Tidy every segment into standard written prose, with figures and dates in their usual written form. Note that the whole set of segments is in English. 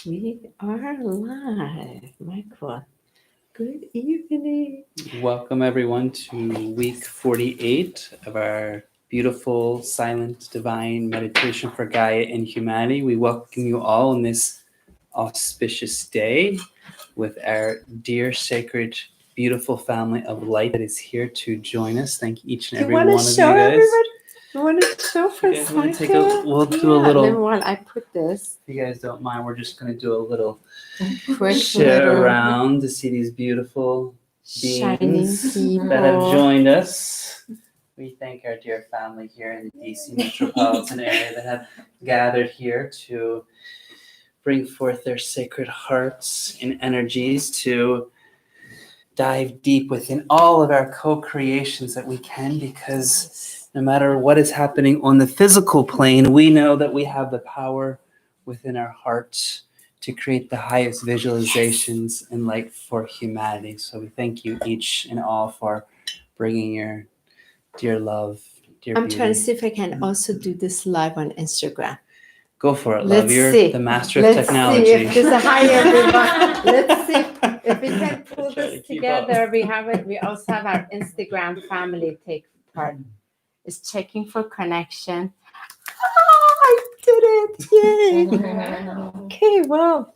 We are live, Michael. Good evening. Welcome everyone to week 48 of our beautiful, silent, divine meditation for Gaia and humanity. We welcome you all on this auspicious day with our dear, sacred, beautiful family of light that is here to join us. Thank each and every one of you guys. You want to show for You a guys want to second? we'll do a little. Then while I put this, If you guys don't mind, we're just going to do a little quick share little around to see these beautiful shining beings people that have joined us. We thank our dear family here in the DC metropolitan area that have gathered here to bring forth their sacred hearts and energies to dive deep within all of our co-creations that we can, because no matter what is happening on the physical plane, we know that we have the power within our hearts to create the highest visualizations and light for humanity. So we thank you each and all for bringing your dear love, dear I'm beauty. trying to see if I can also do this live on Instagram. Go for it, Let's love. You're see. the master of Let's technology. see if this hi everyone. Let's see if we can pull Try to this keep together. up. We have it. We also have our Instagram family take part. Is checking for connection. Oh, I did it! Yay! Okay, well,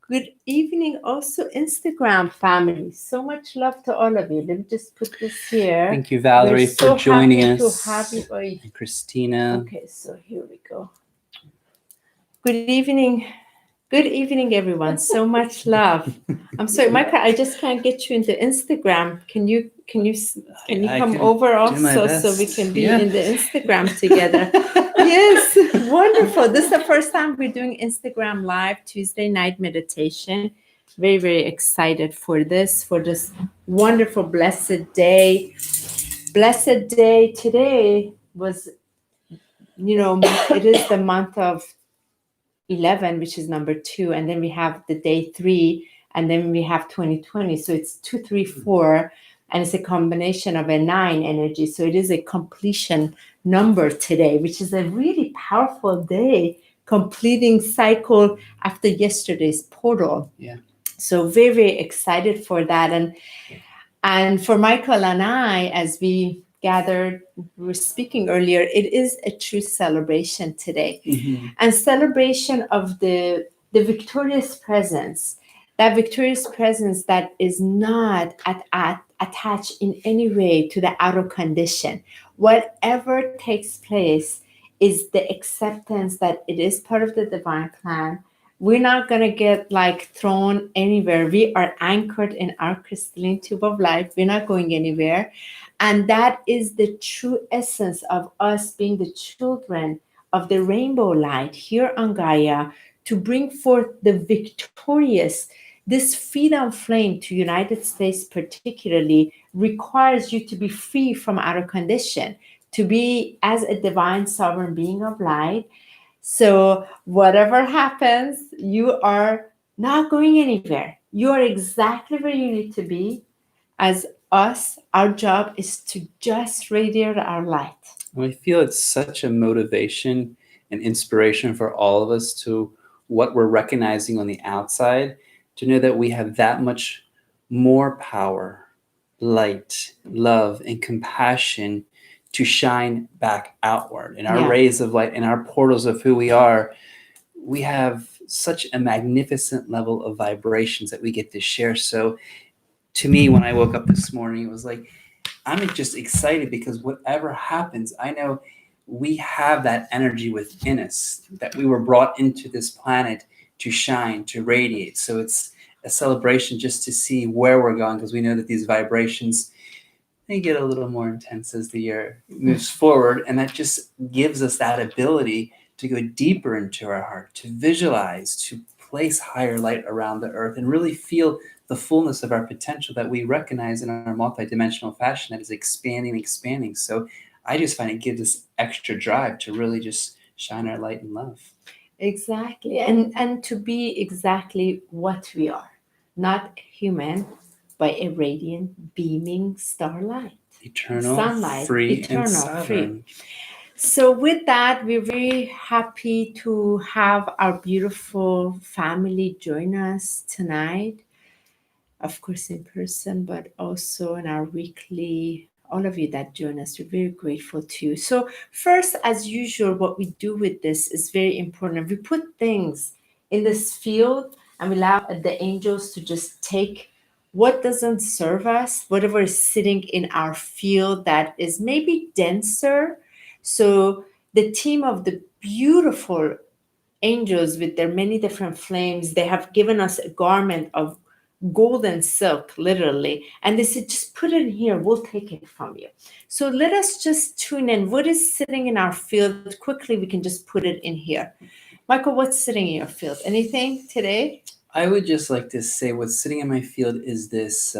good evening, also Instagram family. So much love to all of you. Let me just put this here. Thank you, Valerie, We're so for joining happy us. To have you. Oy. And Christina. Okay, so here we go. Good evening. Good evening, everyone. So much love. I'm sorry, Michael. I just can't get you into Instagram. Can you I come can over do my also so we best. can be Yeah. in the Instagram together? Yes, wonderful. This is the first time we're doing Instagram Live Tuesday night meditation. Very, very excited for this wonderful, blessed day. Blessed day today was, it is the month of 11, which is number 2, and then we have the day 3, and then we have 2020. So it's 2, 3, 4, and it's a combination of a 9 energy. So it is a completion number today, which is a really powerful day, completing cycle after yesterday's portal. Yeah. So very, very excited for that. And for Michael and I, as we gathered, we were speaking earlier, it is a true celebration today. Mm-hmm. And celebration of the victorious presence, that victorious presence that is not attached in any way to the outer condition. Whatever takes place is the acceptance that it is part of the divine plan. We're not going to get thrown anywhere. We are anchored in our crystalline tube of life. We're not going anywhere. And that is the true essence of us being the children of the rainbow light here on Gaia, to bring forth the victorious. This freedom flame to United States particularly requires you to be free from outer condition, to be as a divine sovereign being of light. So whatever happens, you are not going anywhere. You are exactly where you need to be. As us, our job is to just radiate our light. I feel it's such a motivation and inspiration for all of us to what we're recognizing on the outside, to know that we have that much more power, light, love, and compassion to shine back outward. In our rays of light, in our portals of who we are, we have such a magnificent level of vibrations that we get to share. So to me, when I woke up this morning, it was like, I'm just excited because whatever happens, I know we have that energy within us, that we were brought into this planet to shine, to radiate. So it's a celebration just to see where we're going, because we know that these vibrations, they get a little more intense as the year moves forward. And that just gives us that ability to go deeper into our heart, to visualize, to place higher light around the earth, and really feel the fullness of our potential that we recognize in our multidimensional fashion that is expanding. So I just find it gives us extra drive to really just shine our light and love. Exactly. And to be exactly what we are, not human, but a radiant, beaming starlight. Eternal, sunlight, free, eternal, and sovereign. free. So with that, we're very happy to have our beautiful family join us tonight. Of course, in person, but also in our weekly, all of you that join us, we're very grateful to you. So first, as usual, what we do with this is very important. We put things in this field and we allow the angels to just take what doesn't serve us, whatever is sitting in our field that is maybe denser. So the team of the beautiful angels with their many different flames, they have given us a garment of golden silk, literally. And they said, just put it in here, we'll take it from you. So let us just tune in. What is sitting in our field? Quickly, we can just put it in here. Michael, what's sitting in your field? Anything today? I would just like to say what's sitting in my field is this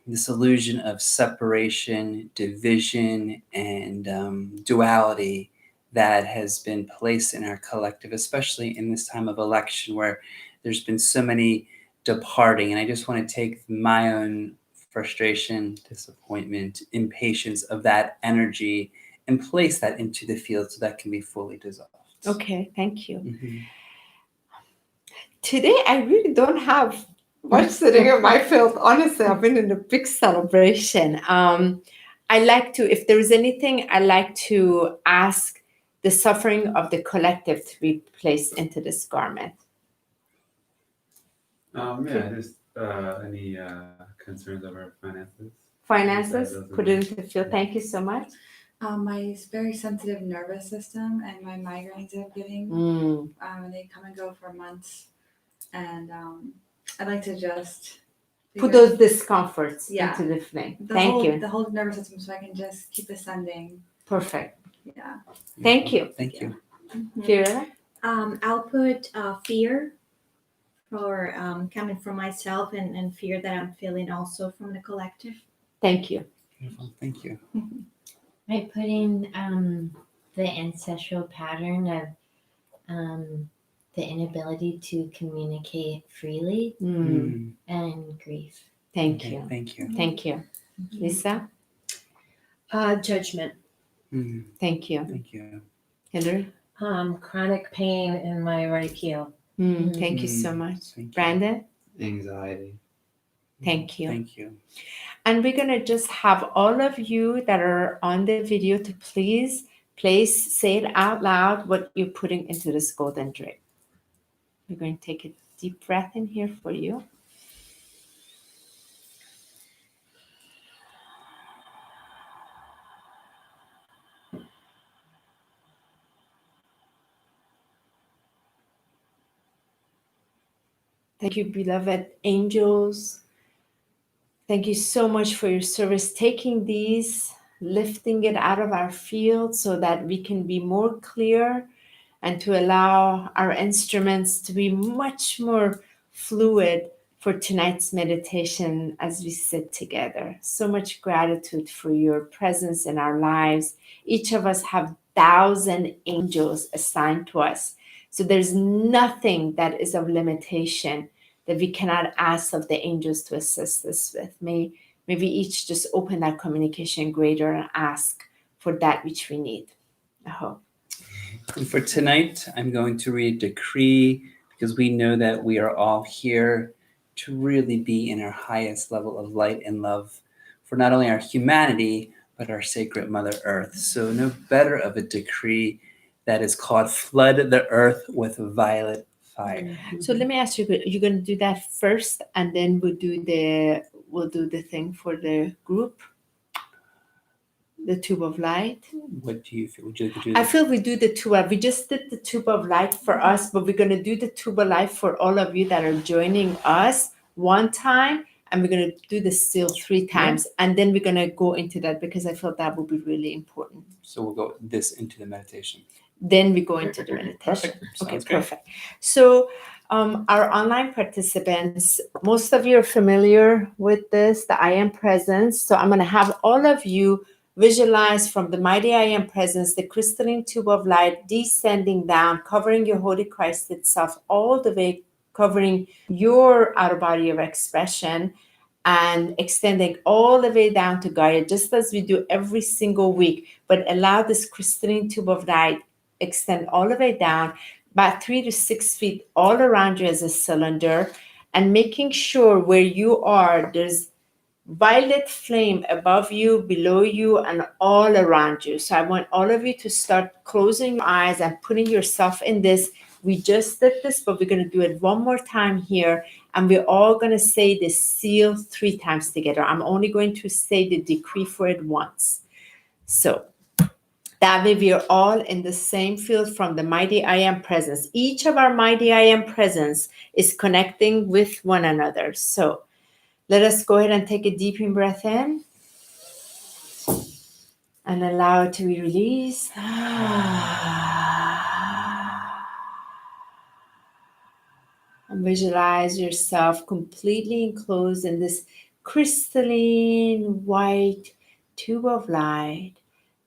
this illusion of separation, division, and duality that has been placed in our collective, especially in this time of election where there's been so many departing. And I just want to take my own frustration, disappointment, impatience of that energy and place that into the field so that can be fully dissolved. Okay, thank you. Mm-hmm. Today, I really don't have much sitting in my field. Honestly, I've been in a big celebration. I like to, if there is anything, I like to ask the suffering of the collective to be placed into this garment. Just any concerns over finances? Finances, put it into the field. Thank you so much. My very sensitive nervous system and my migraines have given. They come and go for months. And I'd like to just put those discomforts into the flame. Thank you. The whole nervous system, so I can just keep ascending. Perfect. Yeah. Thank you. Thank you. Fiona? I'll put fear for coming from myself and fear that I'm feeling also from the collective. Thank you. Beautiful. Thank you. I put in the ancestral pattern of the inability to communicate freely and grief. Thank you. Thank you. Thank you. Lisa? Judgment. Thank you. Thank you. Hillary? Chronic pain in my right heel. Thank you so much. Thank you. Brandon? Anxiety. Thank you. Thank you. And we're going to just have all of you that are on the video to please say it out loud what you're putting into this golden drape. We're going to take a deep breath in here for you. Thank you, beloved angels. Thank you so much for your service, taking these, lifting it out of our field so that we can be more clear and to allow our instruments to be much more fluid for tonight's meditation as we sit together. So much gratitude for your presence in our lives. Each of us have 1,000 angels assigned to us. So there's nothing that is of limitation that we cannot ask of the angels to assist us with. May we each just open that communication greater and ask for that which we need. I hope. And for tonight, I'm going to read a decree because we know that we are all here to really be in our highest level of light and love for not only our humanity, but our sacred Mother Earth. So no better of a decree that is called Flood the Earth with Violet Fire. So let me ask you, you're going to do that first and then we'll do the thing for the group? The tube of light. What do you feel? Would you like to do I feel we do the tube. We just did the tube of light for us, but we're going to do the tube of light for all of you that are joining us one time, and we're going to do the seal 3 times, and then we're going to go into that because I feel that will be really important. So we'll go this into the meditation. Then we go into the meditation. Perfect. Okay, Sounds good. perfect. So our online participants, most of you are familiar with this, the I Am Presence. So I'm going to have all of you visualize from the mighty I Am Presence, the crystalline tube of light descending down, covering your Holy Christ itself, all the way covering your outer body of expression. and extending all the way down to Gaia, just as we do every single week. But allow this crystalline tube of light extend all the way down, about 3 to 6 feet all around you as a cylinder, and making sure where you are, there's violet flame above you, below you, and all around you. So I want all of you to start closing your eyes and putting yourself in this. We just did this, but we're going to do it one more time here. And we're all going to say the seal 3 times together. I'm only going to say the decree for it once. So that way we are all in the same field from the mighty I am presence. Each of our mighty I am presence is connecting with one another. So let us go ahead and take a deep breath in and allow it to be released. And visualize yourself completely enclosed in this crystalline white tube of light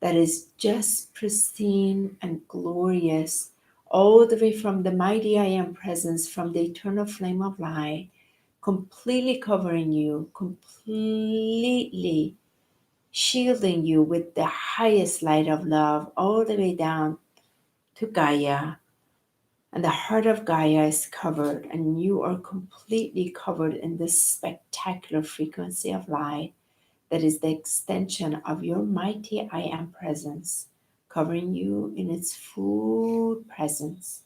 that is just pristine and glorious, all the way from the mighty I am presence, from the eternal flame of light, completely covering you, completely shielding you with the highest light of love, all the way down to Gaia. And the heart of Gaia is covered, and you are completely covered in this spectacular frequency of light that is the extension of your mighty I am presence, covering you in its full presence.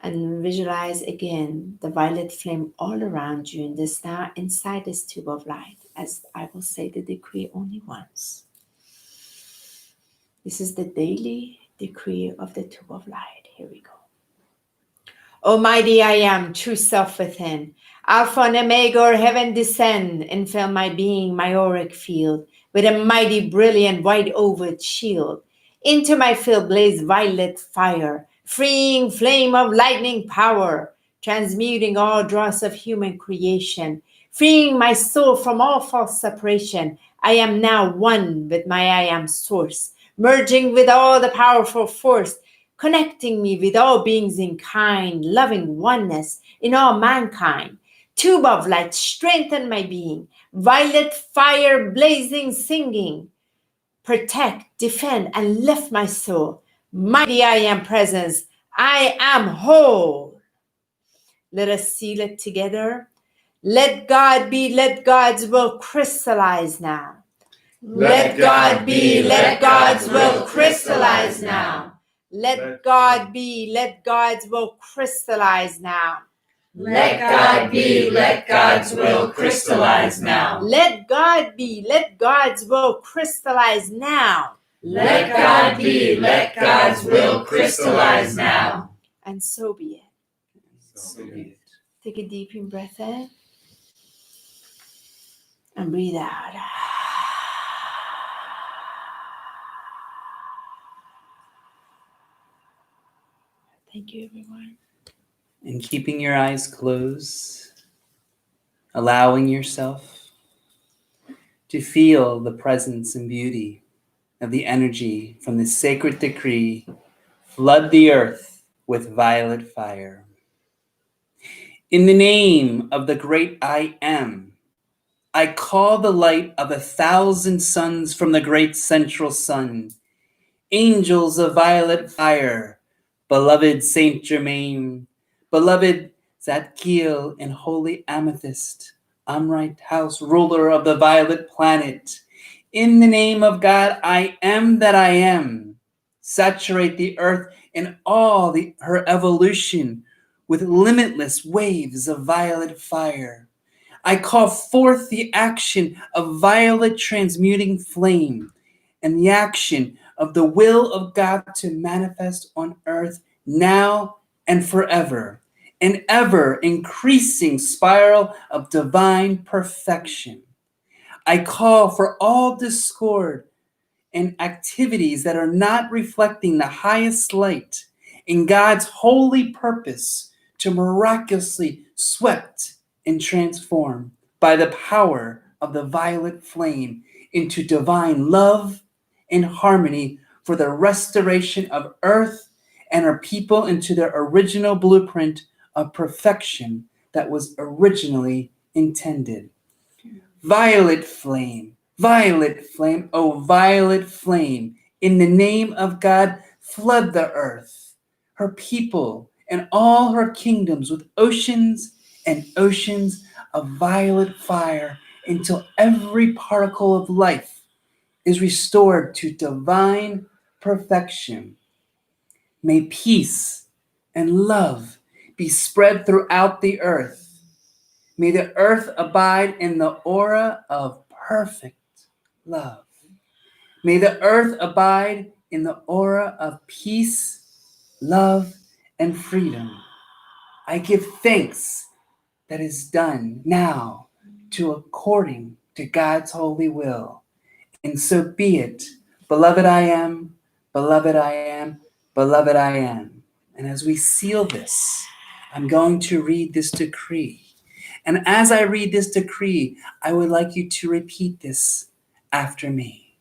And visualize again the violet flame all around you in this now inside this tube of light, as I will say the decree only once. This is the daily decree of the tube of light. Here we go. Almighty I am, true self within, Alpha and Omega, or heaven descend, and fill my being, my auric field, with a mighty, brilliant, white oved shield. Into my field blaze violet fire, freeing flame of lightning power, transmuting all dross of human creation, freeing my soul from all false separation. I am now one with my I am source, merging with all the powerful force, connecting me with all beings in kind, loving oneness in all mankind. Tube of light, strengthen my being, violet fire blazing, singing, protect, defend, and lift my soul. Mighty I am presence, I am whole. Let us seal it together. Let God be, let God's will crystallize now. Let God be, let God's will crystallize now. Let God be, let God's will crystallize now. Let God be, let God's will crystallize now. Let God be, let God's will crystallize now. Let God be, let God's will crystallize now. And so be it. So be it. Take a deep breath in and breathe out. Thank you, everyone. And keeping your eyes closed, allowing yourself to feel the presence and beauty of the energy from this sacred decree, flood the earth with violet fire. In the name of the great I am, I call the light of 1,000 suns from the great central sun, angels of violet fire, beloved Saint Germain, beloved Zadkiel and holy amethyst, Amrite house, ruler of the violet planet. In the name of God, I am that I am. Saturate the earth in all her evolution with limitless waves of violet fire. I call forth the action of violet transmuting flame and the action of the will of God to manifest on earth now and forever, an ever increasing spiral of divine perfection. I call for all discord and activities that are not reflecting the highest light in God's holy purpose to miraculously swept and transform by the power of the violet flame into divine love and harmony for the restoration of earth and our people into their original blueprint of perfection that was originally intended. Violet flame, oh violet flame, in the name of God, flood the earth, her people, and all her kingdoms with oceans and oceans of violet fire until every particle of life is restored to divine perfection. May peace and love be spread throughout the earth. May the earth abide in the aura of perfect love. May the earth abide in the aura of peace, love, and freedom. I give thanks that is done now to according to God's holy will. And so be it. Beloved I am, beloved I am, beloved I am. And as we seal this, I'm going to read this decree. And as I read this decree, I would like you to repeat this after me.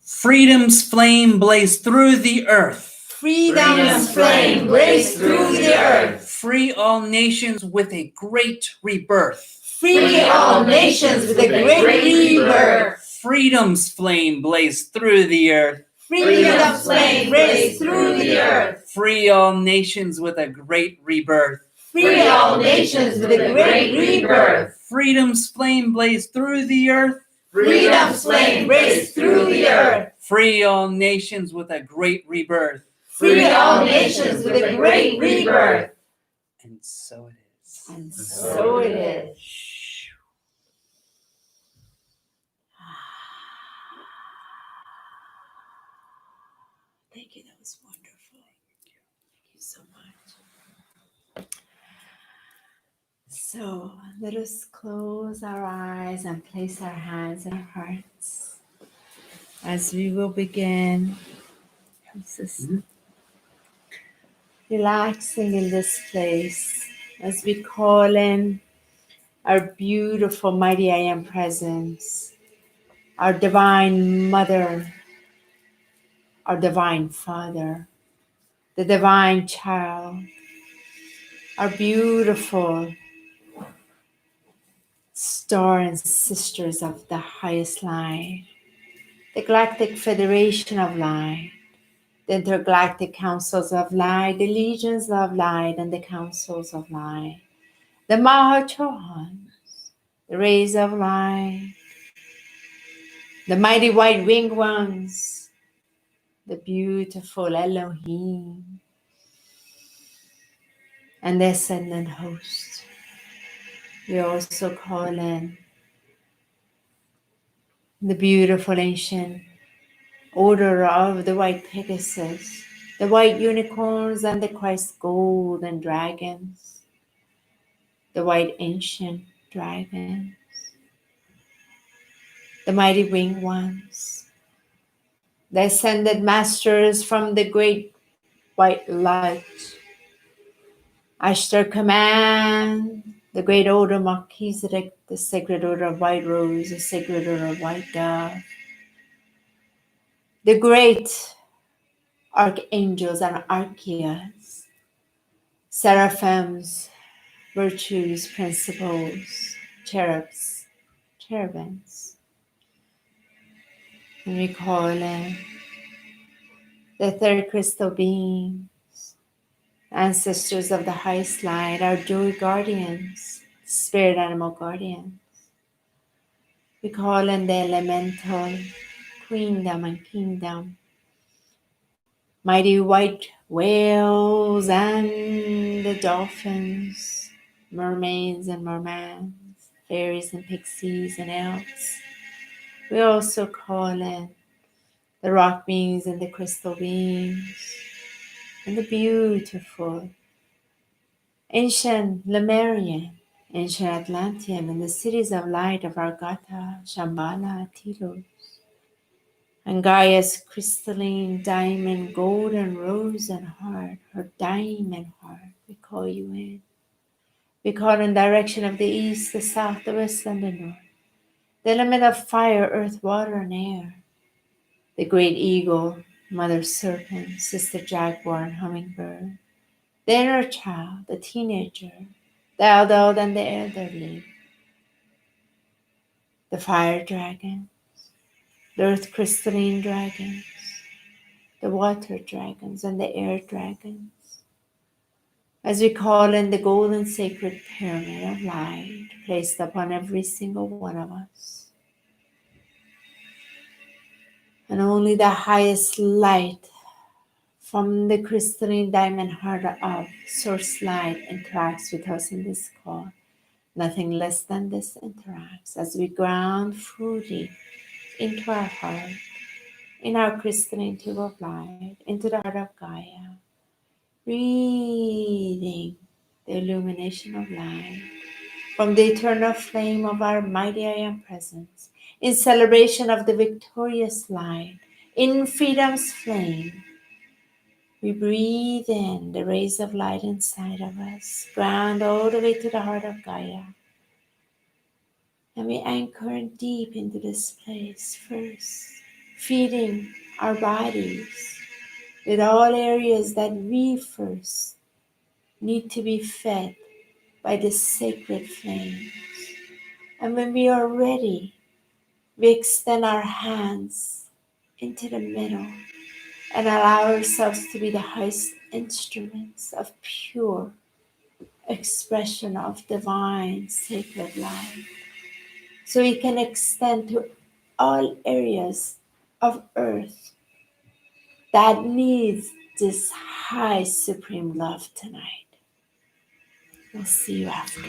Freedom's flame blaze through the earth. Freedom's flame blaze through the earth. Free all nations with a great rebirth. Free all nations with a great rebirth. Freedom's flame blaze through the earth. Freedom's flame blaze through the earth. Free all nations with a great rebirth. Free all nations with a great rebirth. Freedom's flame blaze through the earth. Freedom's flame blaze through the earth. Free all nations with a great rebirth. Free all nations with a great rebirth. And so it is. And so it is. Thank you. That was wonderful. Thank you so much. So let us close our eyes and place our hands in our hearts as we will begin. Relaxing in this place as we call in our beautiful mighty I Am presence, our divine mother, our divine father, the divine child, our beautiful star and sisters of the highest light, the Galactic Federation of Light, the intergalactic councils of light, the legions of light, and the councils of light, the Mahachohans, the rays of light, the mighty white winged ones, the beautiful Elohim, and the ascendant host. We also call in the beautiful ancient order of the white Pegasus, the white unicorns and the Christ golden dragons, the white ancient dragons, the mighty winged ones, the ascended masters from the great white light. Ashtar command, the great order of Melchizedek, the sacred order of white rose, the sacred order of white dove, the great archangels and archeas, seraphims, virtues, principles, cherubs, cherubims. And we call in the third crystal beings, ancestors of the highest light, our joy guardians, spirit animal guardians. We call in the elemental queendom and kingdom, mighty white whales and the dolphins, mermaids and mermans, fairies and pixies and elves. We also call in the rock beings and the crystal beings, and the beautiful ancient Lemurian, ancient Atlantean, and the cities of light of Argata, Shambhala, Telos, and Gaia's crystalline diamond, golden rose and heart, her diamond heart. We call you in. We call in direction of the east, the south, the west, and the north. The element of fire, earth, water, and air. The great eagle, mother serpent, sister jaguar, and hummingbird. The inner child, the teenager, the adult, and the elderly. the fire dragons, the earth crystalline dragons, the water dragons, and the air dragons. As we call in the golden sacred pyramid of light placed upon every single one of us. And only the highest light from the crystalline diamond heart of source light interacts with us in this call. Nothing less than this interacts as we ground fully into our heart, in our crystalline tube of light, into the heart of Gaia, breathing the illumination of light from the eternal flame of our mighty I Am presence, in celebration of the victorious light, in freedom's flame. We breathe in the rays of light inside of us, ground all the way to the heart of Gaia. And we anchor deep into this place first, feeding our bodies with all areas that we first need to be fed by the sacred flames. And when we are ready, we extend our hands into the middle and allow ourselves to be the highest instruments of pure expression of divine sacred light. So we can extend to all areas of earth that needs this high supreme love tonight. We'll see you after.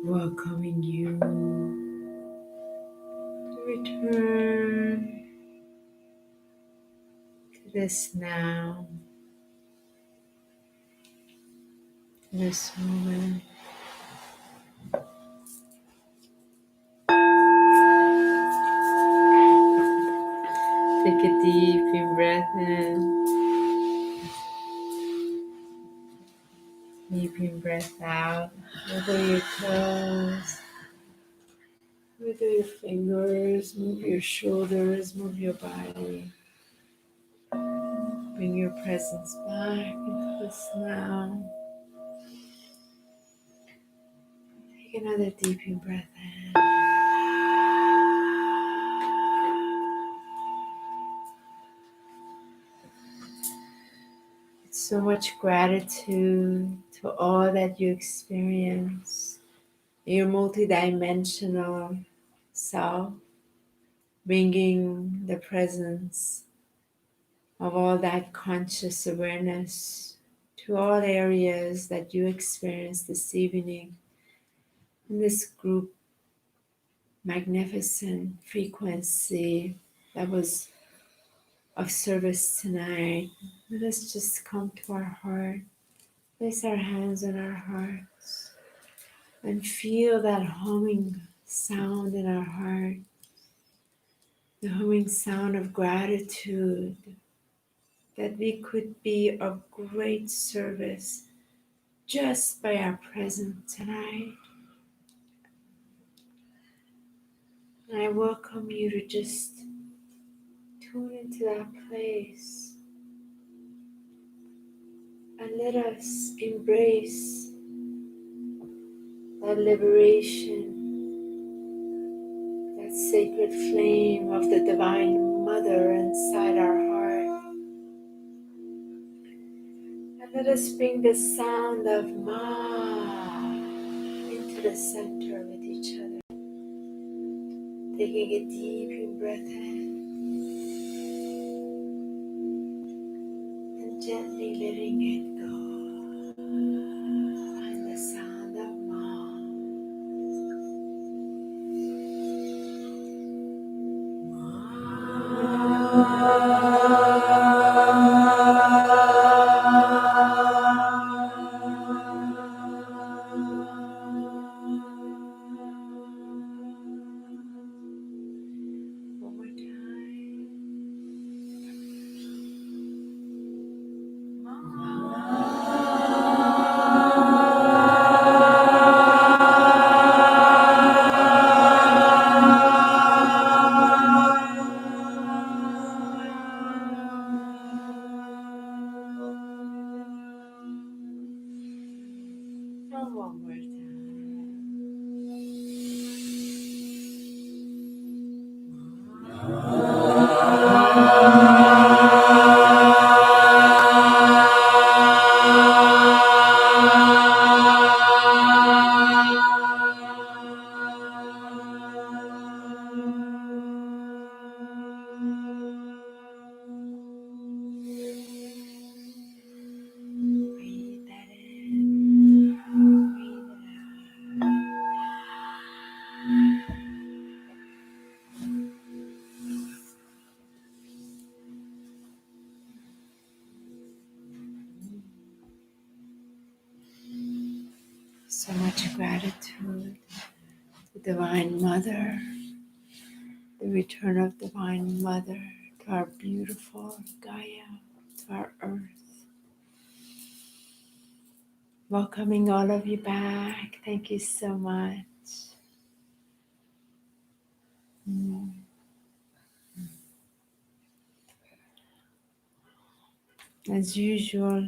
Welcoming you to return to this now, to this moment. Take a deep breath in, deep breath out. Wiggle your toes, wiggle your fingers, move your shoulders, move your body. Bring your presence back into this now. Take another deep breath in. It's so much gratitude to all that you experience, your multidimensional self, bringing the presence of all that conscious awareness to all areas that you experienced this evening in this group magnificent frequency that was of service tonight. Let us just come to our heart, place our hands on our hearts, and feel that humming sound in our heart, the humming sound of gratitude that we could be of great service just by our presence tonight. And I welcome you to just tune into that place and let us embrace that liberation, that sacred flame of the Divine Mother inside our heart. And let us bring the sound of Ma into the center with each other. Taking a deep breath in and gently letting it go. And the sound of Ma. One more time. And one more time. Breathe that in, breathe it out. So much gratitude to Divine Mother the return of Divine Mother to our beautiful Gaia, to our earth. Welcoming all of you back. Thank you so much. As usual,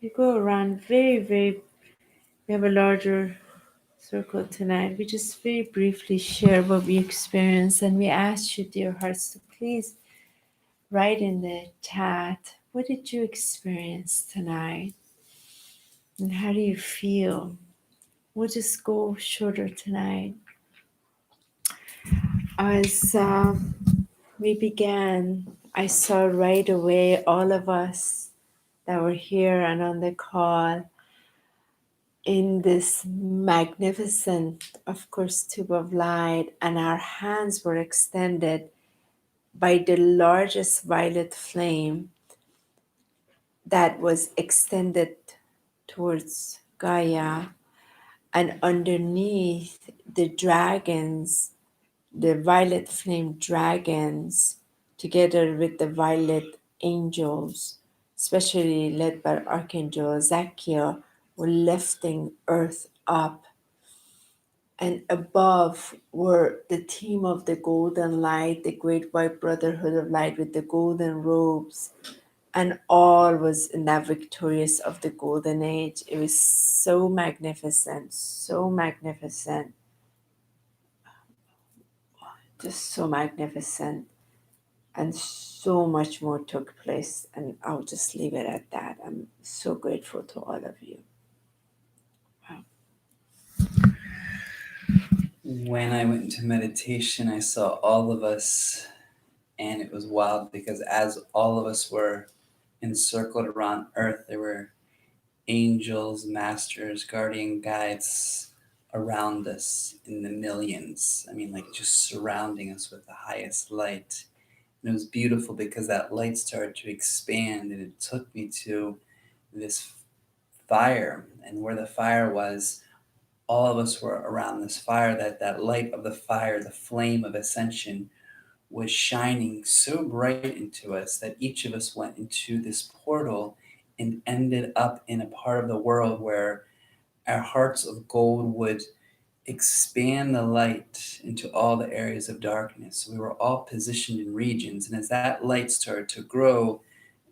we go around we have a larger circle tonight. We just very briefly share what we experienced, and we ask you, dear hearts, to please write in the chat, what did you experience tonight? And how do you feel? We'll just go shorter tonight. As we began, I saw right away all of us that were here and on the call in this magnificent, of course, tube of light, and our hands were extended by the largest violet flame that was extended towards Gaia, and underneath the dragons, the violet flame dragons, together with the violet angels, especially led by Archangel Zachiel, were lifting earth up. And above were the team of the golden light, the great white brotherhood of light with the golden robes, and all was in that victorious of the golden age. It was so magnificent, just so magnificent. And so much more took place, and I'll just leave it at that. I'm so grateful to all of you. Wow. When I went into meditation, I saw all of us, and it was wild because as all of us were encircled around Earth, there were angels, masters, guardian guides around us in the millions. I mean, like just surrounding us with the highest light. And it was beautiful because that light started to expand, and it took me to this fire. And where the fire was, all of us were around this fire, that light of the fire, the flame of ascension, was shining so bright into us that each of us went into this portal and ended up in a part of the world where our hearts of gold would expand the light into all the areas of darkness. So we were all positioned in regions, and as that light started to grow,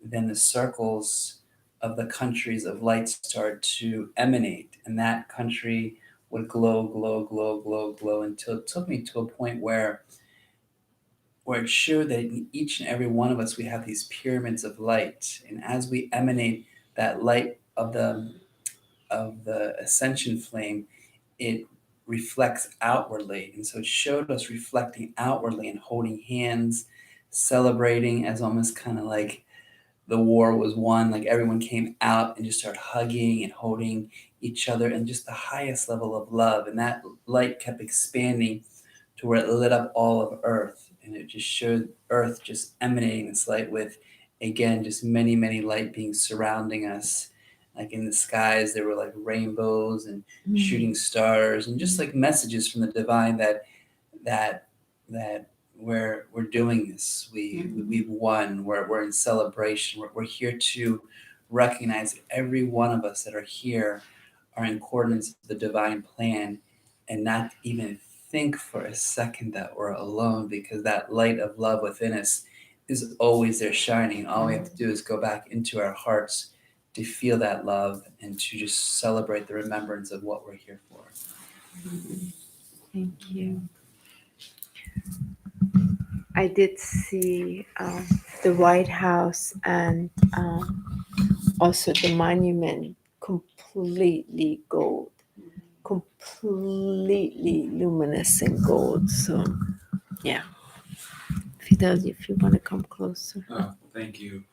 then the circles of the countries of light started to emanate, and that country would glow, glow, glow, glow, glow, until it took me to a point where it showed that in each and every one of us we have these pyramids of light, and as we emanate that light of the ascension flame, it reflects outwardly. And so it showed us reflecting outwardly and holding hands, celebrating as almost kind of like the war was won, like everyone came out and just started hugging and holding each other, and just the highest level of love. And that light kept expanding to where it lit up all of Earth, and it just showed Earth just emanating this light with, again, just many, many light beings surrounding us. Like in the skies, there were like rainbows and shooting stars, and just like messages from the divine that we're doing this. We've won. We're in celebration. We're here to recognize that every one of us that are here are in coordinates of the divine plan, and not even think for a second that we're alone, because that light of love within us is always there shining. All we have to do is go back into our hearts to feel that love and to just celebrate the remembrance of what we're here for. Thank you. I did see the White House and also the monument completely gold, completely luminescent gold. So, yeah. Fidel, if you want to come closer. Oh, thank you.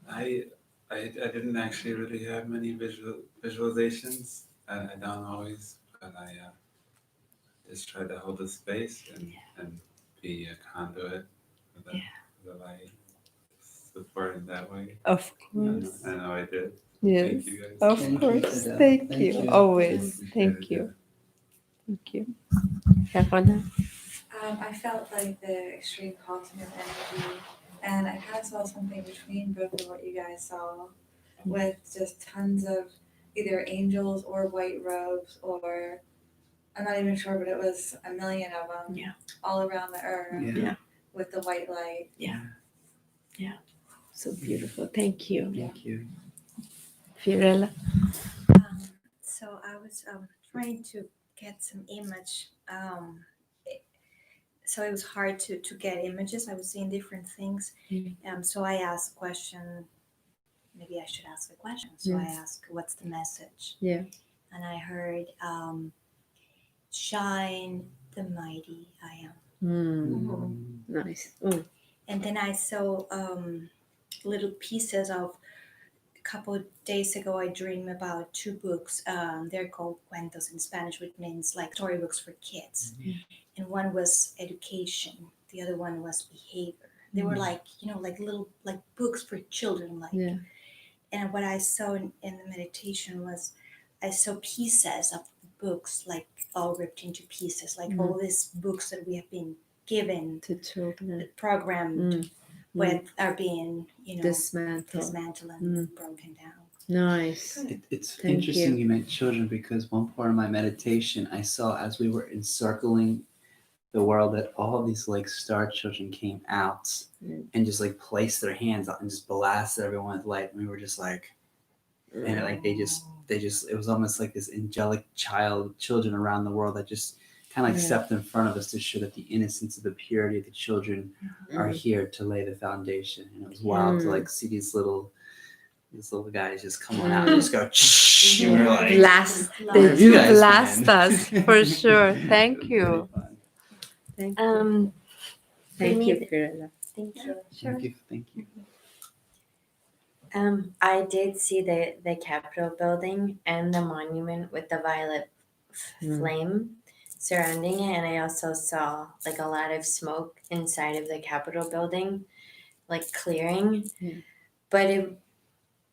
I didn't actually really have many visualizations. I don't always, but I just try to hold the space and be a conduit for the light, support in that way. Of course. I know I did. Yes. Thank you guys. Of Thank course. you. Thank Thank you. you. Always. Appreciate Thank it, you. Thank you. Carona? I felt like the extreme cosmic energy, and I kind of saw something between both of what you guys saw, with just tons of either angels or white robes, or I'm not even sure, but it was a million of them, all around the earth, Yeah. with the white light. So beautiful. Thank you. Thank you. Fiorella. So I was trying to get some image. So it was hard to get images. I was seeing different things. So I asked a question. Maybe I should ask a question. So I asked, "What's the message?" Yeah. And I heard, "Shine the mighty I am." Nice. And then I saw little pieces of. A couple of days ago, I dreamed about 2 books. They're called cuentos in Spanish, which means like storybooks for kids. And one was education. The other one was behavior. They were like, like little like books for children. And what I saw in the meditation was, I saw pieces of the books like all ripped into pieces, like all these books that we have been given To children. programmed with are being Dismantle. and broken down. Nice. It's Thank interesting you meant children, because one part of my meditation I saw as we were encircling the world that all of these like star children came out and just like placed their hands out and just blasted everyone with light. And we were just like, and like they just it was almost like this angelic children around the world that just kind of like stepped in front of us to show that the innocence of the purity of the children are here to lay the foundation. And it was wild to like see these little guys just come on out and just go and we're like, Blast. Where have you They guys blast been? us for sure. Thank It was you. really fun. Thank you. Thank me, you, Fiorella. Thank you. Thank you. I did see the Capitol building and the monument with the violet flame surrounding it, and I also saw like a lot of smoke inside of the Capitol building, like clearing. But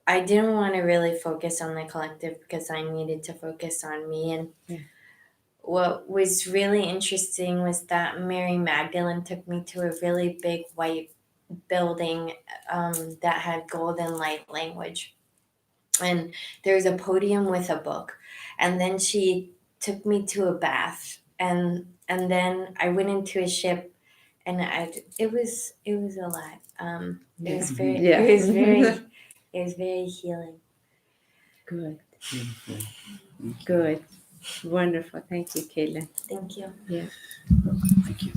I didn't want to really focus on the collective because I needed to focus on me. And what was really interesting was that Mary Magdalene took me to a really big white building that had golden light language, and there was a podium with a book, and then she took me to a bath, and then I went into a ship, and it was a lot. It was very healing. Good. Beautiful. Good. Wonderful. Thank you, Caitlin. Thank you. Thank you.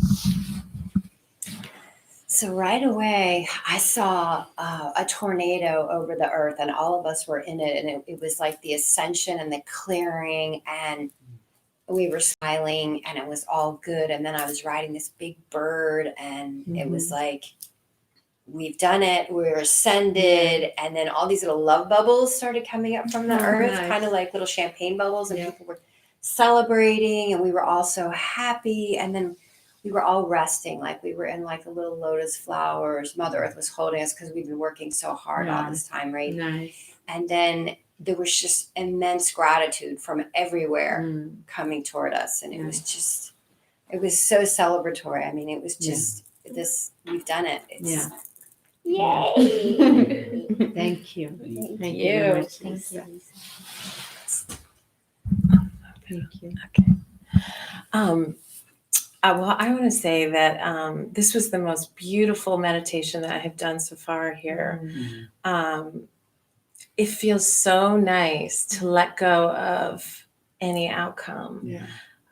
So right away, I saw a tornado over the earth, and all of us were in it. And it was like the ascension and the clearing, and we were smiling, and it was all good. And then I was riding this big bird, and it was like, we've done it. We're ascended. And then all these little love bubbles started coming up from the earth, kind of like little champagne bubbles, and people were celebrating, and we were all so happy. And then we were all resting, like we were in like the little lotus flowers. Mother Earth was holding us because we've been working so hard all this time, right? Nice. And then there was just immense gratitude from everywhere coming toward us. And it was so celebratory. I mean, it was just this, we've done it. It's, Yay. Thank you. Thank you very much. Thank you. Thank you. Well, I want to say that this was the most beautiful meditation that I have done so far here. It feels so nice to let go of any outcome.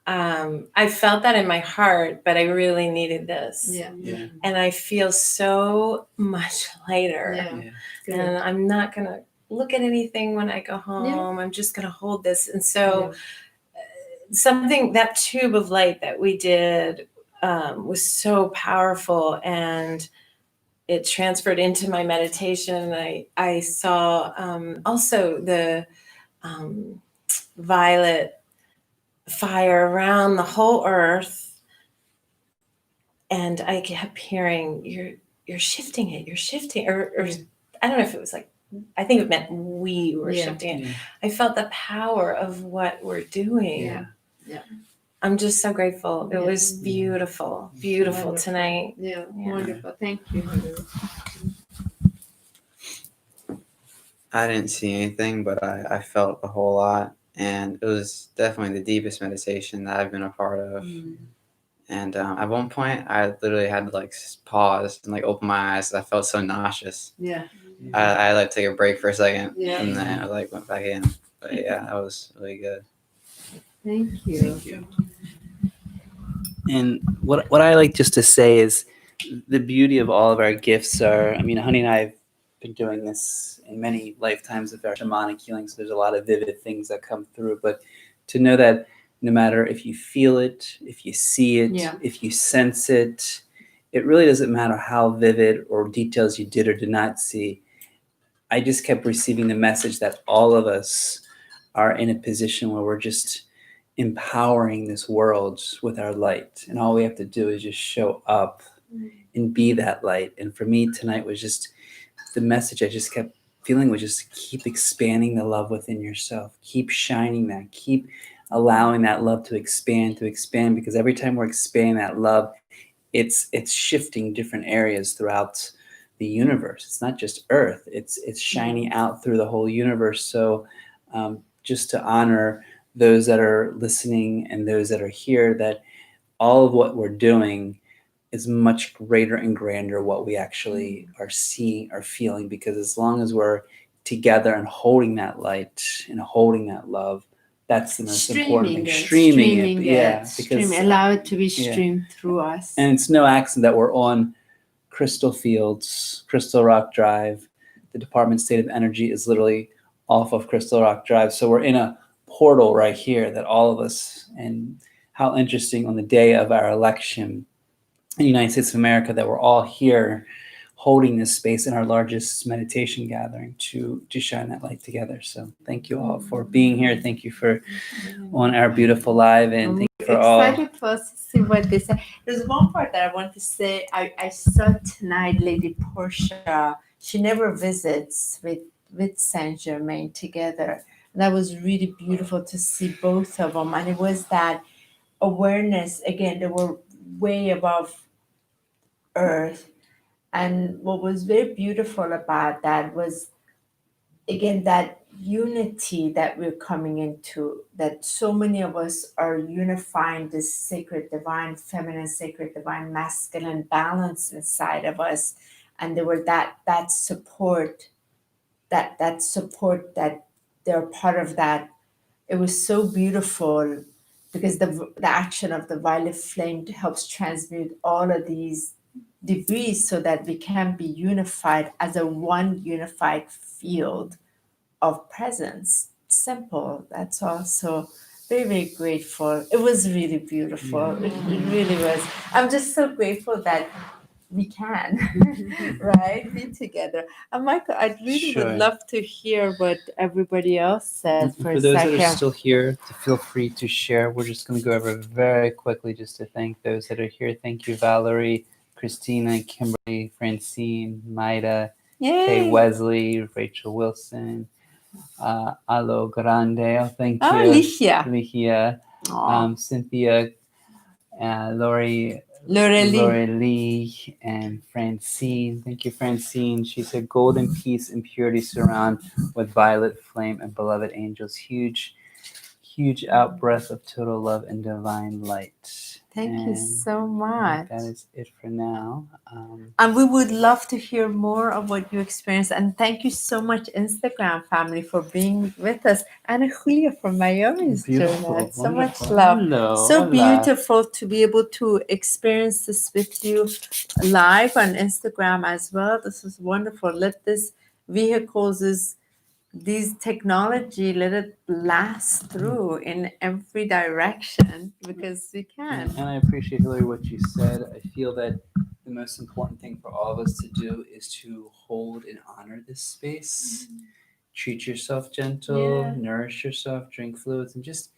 I felt that in my heart, but I really needed this. And I feel so much lighter. And I'm not going to look at anything when I go home. I'm just going to hold this. And so that tube of light that we did was so powerful, and it transferred into my meditation. And I saw also the violet fire around the whole earth, and I kept hearing, you're shifting it, or I don't know if it was like, I think it meant we were shifting it. I felt the power of what we're doing. I'm just so grateful. It was beautiful, beautiful Wonderful. tonight. Yeah, Yeah. wonderful. Thank you. I didn't see anything, but I felt a whole lot. And it was definitely the deepest meditation that I've been a part of. And at one point, I literally had to like pause and like open my eyes. I felt so nauseous. Yeah. I like take a break for a second, Yeah. and then I like went back in. But yeah, that was really good. Thank you. Thank you. And what I like just to say is the beauty of all of our gifts are, I mean, Honey and I have been doing this in many lifetimes of our shamanic healing, so there's a lot of vivid things that come through. But to know that no matter if you feel it, if you see it, if you sense it, it really doesn't matter how vivid or details you did or did not see. I just kept receiving the message that all of us are in a position where we're just empowering this world with our light. And all we have to do is just show up and be that light. And for me tonight was just the message I just kept feeling was just keep expanding the love within yourself. Keep shining that. Keep allowing that love to expand, because every time we're expanding that love, it's shifting different areas throughout the universe. It's not just Earth. It's shining out through the whole universe. So just to honor those that are listening and those that are here, that all of what we're doing is much greater and grander what we actually are seeing or feeling, because as long as we're together and holding that light and holding that love, that's the most important thing. Streaming it, allow it to be streamed through us. And it's no accident that we're on Crystal Fields, Crystal Rock Drive. The Department of State of Energy is literally off of Crystal Rock Drive. So we're in a portal right here that all of us, and how interesting on the day of our election in the United States of America that we're all here holding this space in our largest meditation gathering to shine that light together. So thank you all for being here. Thank you for on our beautiful live, and thank you for all. I'm excited for us to see what they say. There's one part that I want to say. I saw tonight Lady Portia. She never visits with Saint Germain together. That was really beautiful to see both of them. And it was that awareness, again, they were way above Earth. And what was very beautiful about that was, again, that unity that we're coming into, that so many of us are unifying this sacred divine feminine, sacred divine masculine balance inside of us. And there were that support, that support, that they're part of that. It was so beautiful, because the action of the violet flame helps transmute all of these degrees so that we can be unified as a one unified field of presence. Simple, that's all. So very, very grateful. It was really beautiful. It really was. I'm just so grateful that we can, right, be together. And Michael, I really would love to hear what everybody else said for a those second. that are still here, to feel free to share. We're just going to go over very quickly just to thank those that are here. Thank you, Valerie, Christina, Kimberly, Francine, Maida, Kay Wesley, Rachel Wilson, Alo Grande. Oh, thank you. Ligia. Cynthia, Lori Lee, and Francine. Thank you, Francine. She said, golden peace and purity surround with violet flame and beloved angels. Huge out breath of total love and divine light. Thank you so much. That is it for now. And we would love to hear more of what you experienced. And thank you so much, Instagram family, for being with us. And Julia from Miami is doing that. So much love. Hello. Beautiful to be able to experience this with you live on Instagram as well. This is wonderful. Let this these technology, let it blast through in every direction, because we can. And I appreciate, Hillary, what you said. I feel that the most important thing for all of us to do is to hold and honor this space. Treat yourself gentle, nourish yourself, drink fluids, and just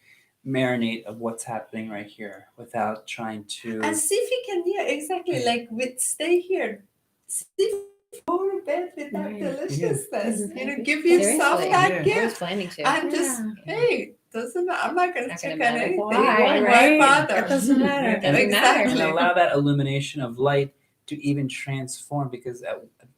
marinate of what's happening right here without trying to. And see if you can, stay here. See if you go to bed with that deliciousness. Give yourself that gift. planning to. And just, doesn't matter. I'm not going to Not check gonna on matter anything. why, Why right? bother? It doesn't matter. It doesn't Exactly. And matter. allow that illumination of light to even transform, because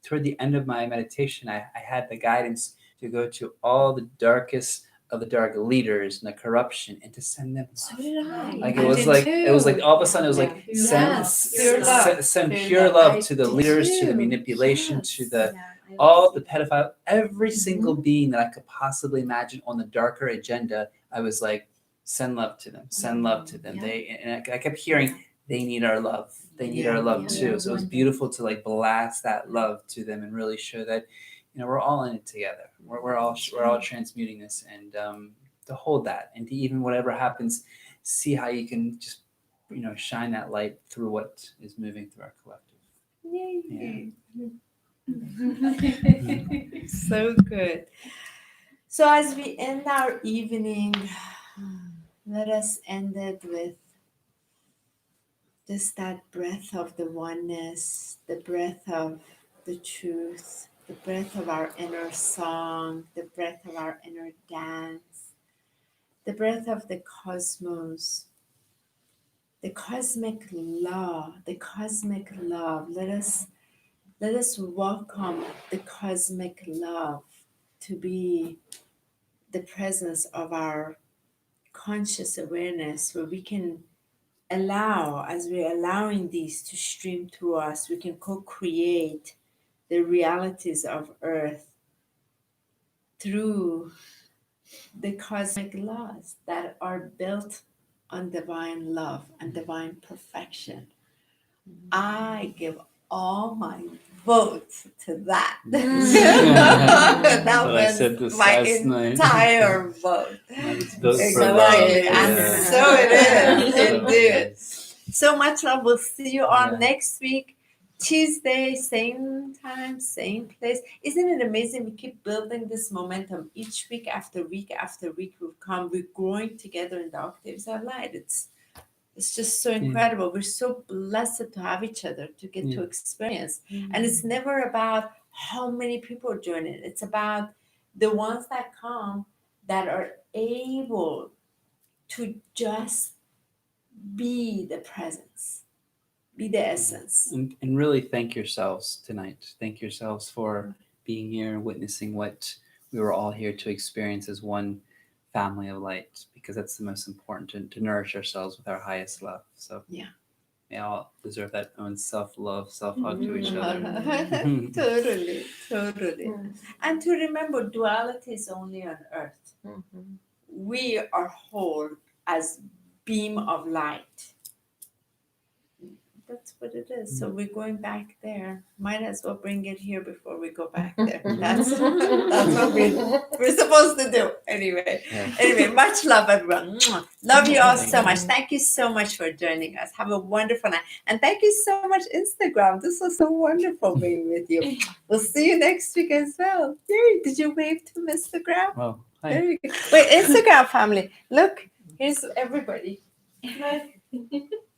toward the end of my meditation, I had the guidance to go to all the darkest of the dark leaders and the corruption and to send them So love. did I. Like I it was did like too. it was like all of a sudden it was like Yes. Pure love. send Pure pure love. love I to the did leaders, to the too. manipulation, Yes. to the Yeah, I all love the it. pedophile, every single being that I could possibly imagine on the darker agenda. I was like, send love to them, send love to them. Yeah. They and I kept hearing they need our love. They need our love Yeah. too. So it was beautiful to like blast that love to them and really show that, you know, we're all in it together. We're all transmuting this, and to hold that, and to even whatever happens, see how you can just, you know, shine that light through what is moving through our collective. Yay. So good. So as we end our evening, let us end it with just that breath of the oneness, the breath of the truth, the breath of our inner song, the breath of our inner dance, the breath of the cosmos, the cosmic law, the cosmic love. Let us welcome the cosmic love to be the presence of our conscious awareness, where we can allow, as we're allowing these to stream through us, we can co-create the realities of Earth through the cosmic laws that are built on divine love and divine perfection. I give all my vote to that. That But I was said this my last night. entire vote. Let's vote for Exactly. love. And Yeah. so it is. So Indeed. So much love. We'll see you on Yeah. next week, Tuesday, same time, same place. Isn't it amazing? We keep building this momentum each week after week after week. We're growing together in the octaves of light. It's just so incredible. We're so blessed to have each other, to get to experience. And it's never about how many people are joining. It's about the ones that come that are able to just be the presence, be the essence. And really thank yourselves tonight. Thank yourselves for being here and witnessing what we were all here to experience as one family of light, because that's the most important, to nourish ourselves with our highest love. So may all deserve that own self-love, self-hug to each other. Totally. And to remember, duality is only on Earth. We are whole as beam of light. That's what it is. So we're going back there. Might as well bring it here before we go back there. That's what we're supposed to do. Anyway, much love, everyone. Mwah. Love you all so much. Thank you so much for joining us. Have a wonderful night. And thank you so much, Instagram. This was so wonderful being with you. We'll see you next week as well. Yay. Did you wave to Instagram? Well, hi. There you go. Wait, Instagram family. Look, here's everybody.